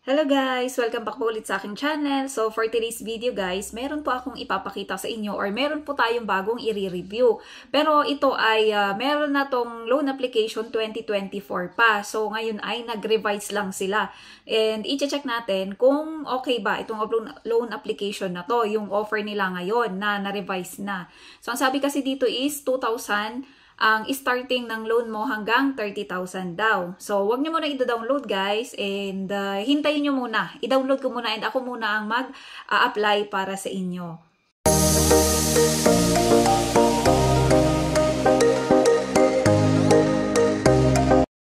Hello guys! Welcome back po ulit sa aking channel. So for today's video guys, meron po akong ipapakita sa inyo or meron po tayong bagong i-review. Pero ito ay meron na tong loan application 2024 pa. So ngayon ay nag-revise lang sila. And i-check natin kung okay ba itong loan application na to, yung offer nila ngayon na na-revise na. So ang sabi kasi dito is 2,000 ang starting ng loan mo hanggang 30,000 daw. So, wag niyo muna i-download guys and hintayin niyo muna. I-download ko muna and ako muna ang mag-apply para sa inyo.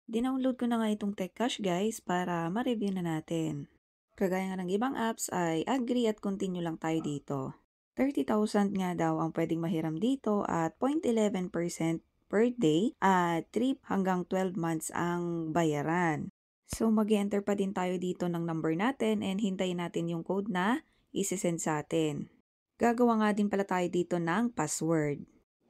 Dinownload ko na nga itong TechCash guys para ma-review na natin. Kagaya nga ng ibang apps ay agree at continue lang tayo dito. 30,000 nga daw ang pwedeng mahiram dito at 0.11% per day at 3 hanggang 12 months ang bayaran. So mag-enter pa din tayo dito ng number natin and hintayin natin yung code na isi-send sa atin. Gagawa nga din pala tayo dito ng password.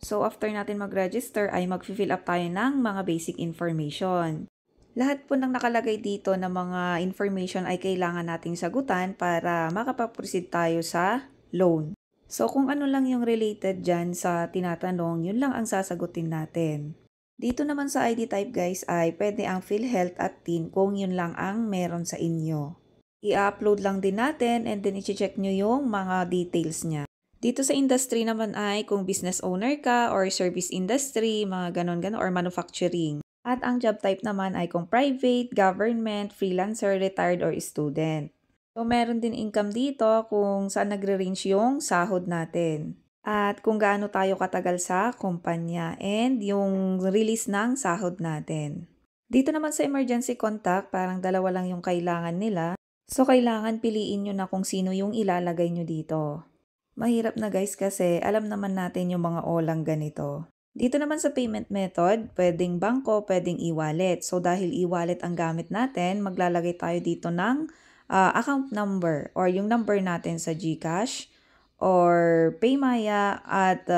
So after natin mag-register ay mag-fill up tayo ng mga basic information. Lahat po ng nakalagay dito na mga information ay kailangan nating sagutan para makapag-proceed tayo sa loan. So, kung ano lang yung related dyan sa tinatanong, yun lang ang sasagutin natin. Dito naman sa ID type guys ay pwede ang PhilHealth at TIN kung yun lang ang meron sa inyo. I-upload lang din natin and then i-check nyo yung mga details niya. Dito sa industry naman ay kung business owner ka or service industry, mga ganon-ganon or manufacturing. At ang job type naman ay kung private, government, freelancer, retired or student. So, meron din income dito kung saan nagre-range yung sahod natin. At kung gaano tayo katagal sa kumpanya and yung release ng sahod natin. Dito naman sa emergency contact, parang dalawa lang yung kailangan nila. So, kailangan piliin nyo na kung sino yung ilalagay nyo dito. Mahirap na guys kasi alam naman natin yung mga olang ganito. Dito naman sa payment method, pwedeng bangko, pwedeng e-wallet. So, dahil e-wallet ang gamit natin, maglalagay tayo dito ng account number or yung number natin sa GCash or Paymaya at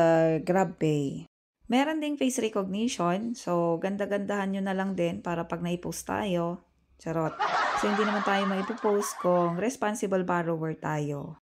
GrabPay. Meron ding face recognition. So, ganda-gandahan nyo na lang din para pag naipost tayo. Charot. So, hindi naman tayo maipopost kung responsible borrower tayo.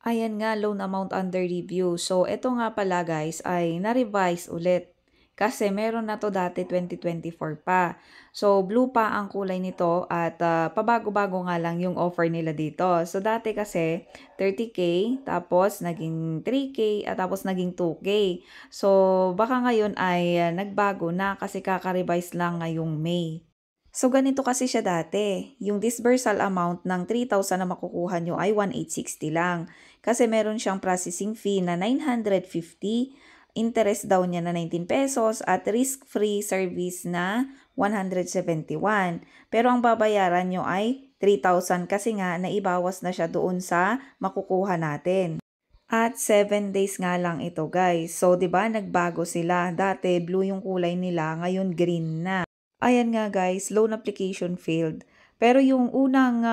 Ayan nga, loan amount under review. So, ito nga pala guys ay na-revise ulit. Kasi meron na to dati 2024 pa. So, blue pa ang kulay nito at pabago-bago nga lang yung offer nila dito. So, dati kasi 30K, tapos naging 3K, at tapos naging 2K. So, baka ngayon ay nagbago na kasi kaka-revise lang ngayong May. So, ganito kasi siya dati. Yung disbursal amount ng 3,000 na makukuha nyo ay 1,860 lang. Kasi meron siyang processing fee na 950, interest daw niya na 19 pesos at risk-free service na 171. Pero ang babayaran nyo ay 3,000 kasi nga naibawas na siya doon sa makukuha natin. At 7 days nga lang ito guys. So, 'di ba nagbago sila. Dati blue yung kulay nila, ngayon green na. Ayan nga guys, loan application failed. Pero yung unang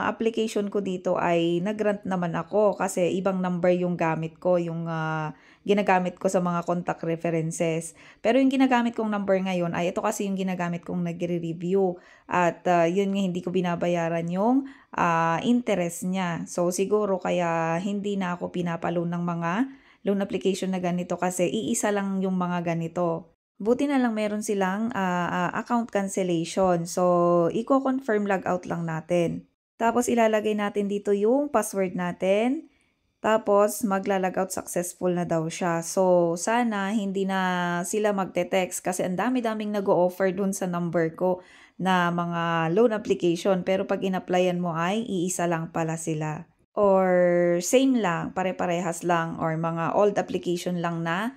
application ko dito ay nag-grant naman ako kasi ibang number yung gamit ko, yung ginagamit ko sa mga contact references. Pero yung ginagamit kong number ngayon ay ito kasi yung ginagamit kong nagre-review. At yun nga hindi ko binabayaran yung interest niya. So siguro kaya hindi na ako pinapaloan ng mga loan application na ganito kasi iisa lang yung mga ganito. Buti na lang meron silang account cancellation. So, i-confirm logout lang natin. Tapos, ilalagay natin dito yung password natin. Tapos, magla-logout successful na daw siya. So, sana hindi na sila magte-text kasi ang dami-daming nag-o-offer dun sa number ko na mga loan application. Pero pag in-applyan mo ay iisa lang pala sila. Or same lang, pare-parehas lang or mga old application lang na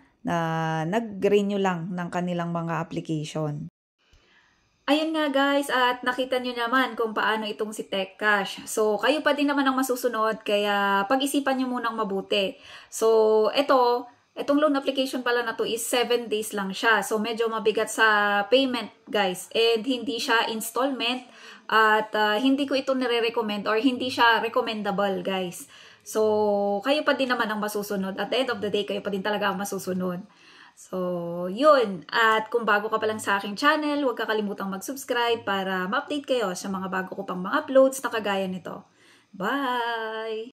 nag-renew lang ng kanilang mga application. Ayun nga guys, at nakita nyo naman kung paano itong si TechCash. So, kayo pa din naman ang masusunod, kaya pag-isipan nyo munang mabuti. So, itong loan application pala na to is 7 days lang siya. So, medyo mabigat sa payment guys. And hindi siya installment at hindi ko ito nire-recommend or hindi siya recommendable guys. So, kayo pa din naman ang masusunod. At the end of the day, kayo pa din talaga ang masusunod. So, yun. At kung bago ka pa lang sa aking channel, huwag kakalimutang mag-subscribe para ma-update kayo sa mga bago ko pang mga uploads na kagaya nito. Bye!